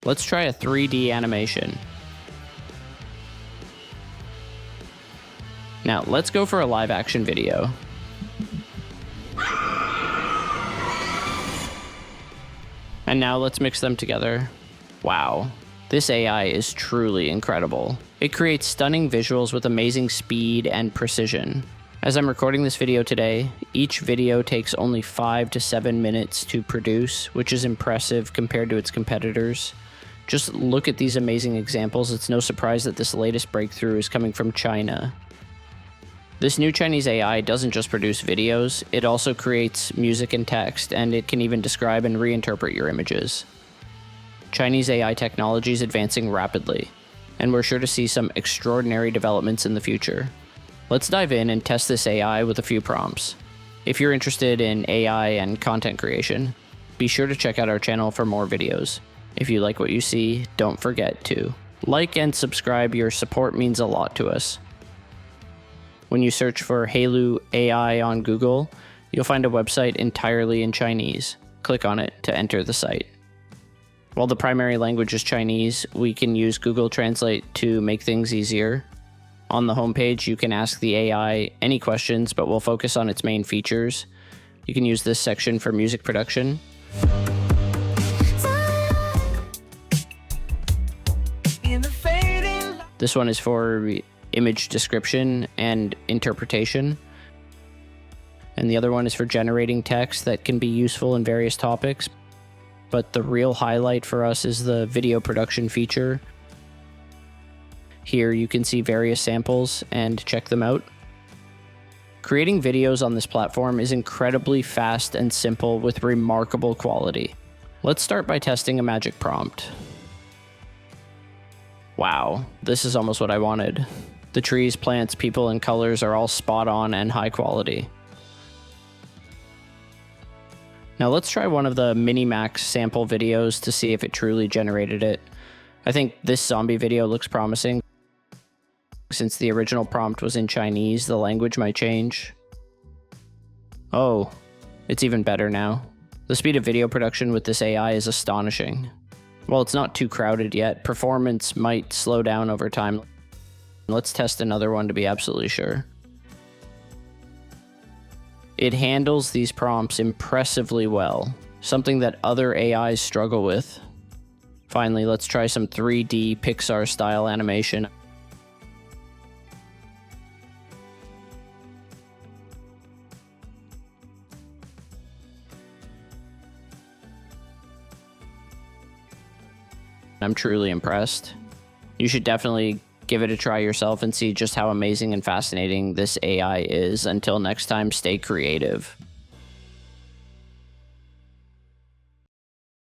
Let's try a 3D animation. Now, let's go for a live action video. And now let's mix them together. Wow, this AI is truly incredible. It creates stunning visuals with amazing speed and precision. As I'm recording this video today, each video takes only 5 to 7 minutes to produce, which is impressive compared to its competitors. Just look at these amazing examples. It's no surprise that this latest breakthrough is coming from China. This new Chinese AI doesn't just produce videos, it also creates music and text, and it can even describe and reinterpret your images. Chinese AI technology is advancing rapidly, and we're sure to see some extraordinary developments in the future. Let's dive in and test this AI with a few prompts. If you're interested in AI and content creation, be sure to check out our channel for more videos. If you like what you see, don't forget to like and subscribe. Your support means a lot to us. When you search for Hailu AI on Google, you'll find a website entirely in Chinese. Click on it to enter the site. While the primary language is Chinese, we can use Google Translate to make things easier. On the homepage, you can ask the AI any questions, but we'll focus on its main features. You can use this section for music production. This one is for image description and interpretation. And the other one is for generating text that can be useful in various topics. But the real highlight for us is the video production feature. Here you can see various samples and check them out. Creating videos on this platform is incredibly fast and simple with remarkable quality. Let's start by testing a magic prompt. Wow, this is almost what I wanted. The trees, plants, people, and colors are all spot on and high quality. Now let's try one of the Minimax sample videos to see if it truly generated it. I think this zombie video looks promising. Since the original prompt was in Chinese, the language might change. Oh, it's even better now. The speed of video production with this AI is astonishing. While it's not too crowded yet, performance might slow down over time. Let's test another one to be absolutely sure. It handles these prompts impressively well, something that other AIs struggle with. Finally, let's try some 3D Pixar style animation. I'm truly impressed. You should definitely give it a try yourself and see just how amazing and fascinating this AI is. Until next time, stay creative.